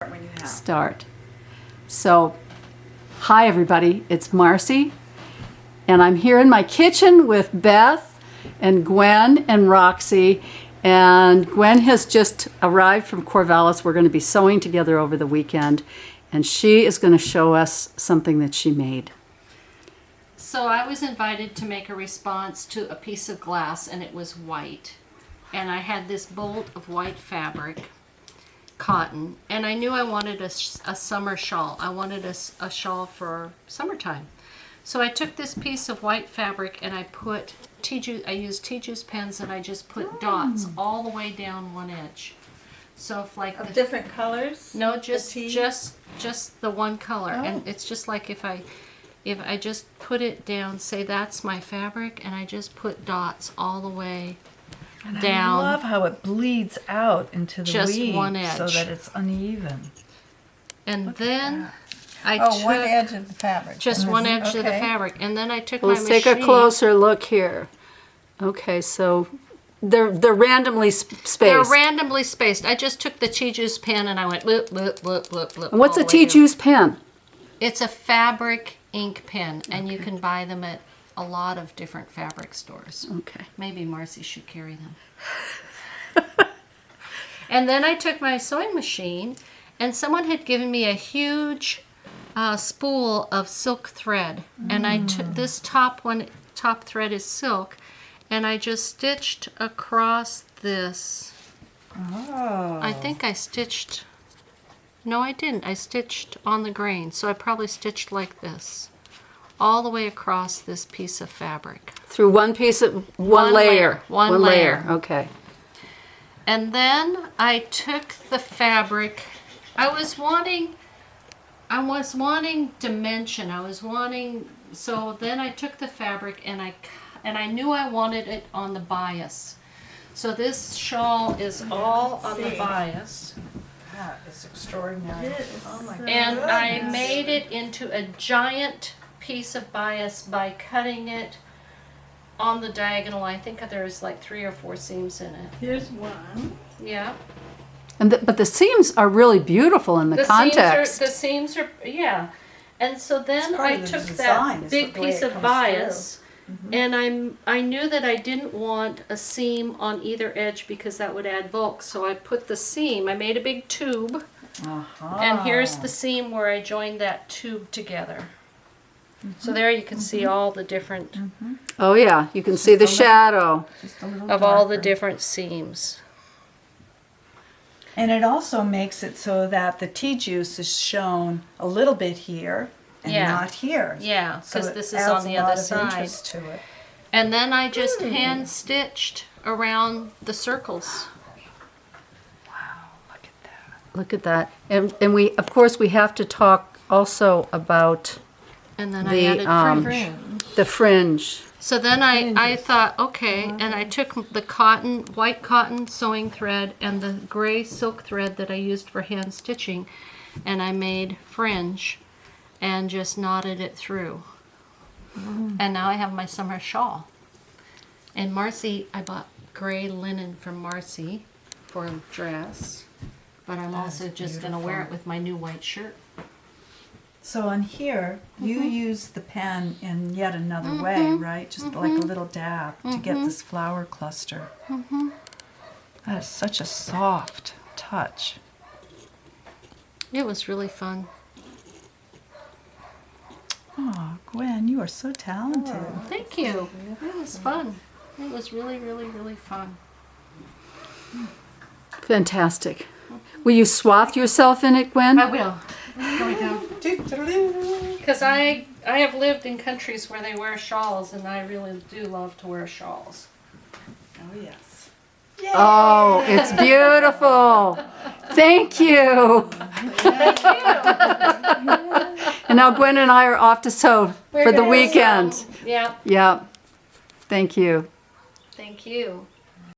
When you have. Start. So, hi everybody, it's Marcy, and I'm here in my kitchen with Beth and Gwen and Roxy, and Gwen has just arrived from Corvallis. We're going to be sewing together over the weekend, and she is going to show us something that she made. So I was invited to make a response to a piece of glass, and it was white, and I had this bolt of white fabric, cotton, and I knew I wanted a summer shawl. I wanted a shawl for summertime. So I took this piece of white fabric and I put I used tea juice pens, and I just put dots all the way down one edge. So if like Of different colors? no, just the one color. And it's just like if I just put it down, say that's my fabric, and I just put dots all the way down. I love how it bleeds out into the Just weave one edge. so that it's uneven. And then I Oh, took one edge of the fabric. just one edge of the Okay. fabric, and then I took Let's my take machine. a closer look here. Okay, so they're randomly spaced. They're randomly spaced. I just took the tea juice pen and I went bloop, bloop, bloop, bloop, bloop. And what's all a the way tea down. juice pen? It's a fabric ink pen, and you can buy them at a lot of different fabric stores. Okay. Maybe Marcy should carry them. And then I took my sewing machine, and someone had given me a huge spool of silk thread, and I took this top thread is silk, and I just stitched across this. Oh. I think I stitched. No, I didn't. I stitched on the grain, so I probably stitched like this, all the way across this piece of fabric. Through one piece of one layer. One layer. Okay. And then I took the fabric. I was wanting dimension. So then I took the fabric and I knew I wanted it on the bias. So this shawl is all on the bias. That is extraordinary. Oh my And I made it into a giant piece of bias by cutting it on the diagonal. I think there's like 3 or 4 seams in it. Here's one. Yeah. But the seams are really beautiful in the context. The seams are, yeah. And so then part I of the took design, that is big the way piece it of comes bias, and I knew that I didn't want a seam on either edge because that would add bulk. So I put the seam, I made a big tube, and here's the seam where I joined that tube together. So there you can see all the different, Oh yeah, you can see the shadow. Just a little of all the darker. different seams. And it also makes it so that the tea juice is shown a little bit here and Yeah. not here. Yeah, So because it this is adds on the a lot other of side. interest to it. And then I just hand stitched around the circles. Wow, look at that. Look at that. And we, of course, we have to talk also about And then The, I added fringe. the fringe. So then I thought, okay, and I took the white cotton sewing thread and the gray silk thread that I used for hand stitching, and I made fringe and just knotted it through. And now I have my summer shawl. And Marcy, I bought gray linen from Marcy for a dress, but I'm also just going to wear it with my new white shirt. So on here, you use the pen in yet another way, right? Just like a little dab to get this flower cluster. That is such a soft touch. It was really fun. Oh, Gwen, you are so talented. Thank you. It was fun. It was really, really, really fun. Fantastic. Will you swathe yourself in it, Gwen? I will. Here we go. Because I have lived in countries where they wear shawls, and I really do love to wear shawls. Oh, yes. Oh, it's beautiful. Thank you. And now Gwen and I are off to sew for the weekend. Yeah. Yeah. Thank you. Thank you.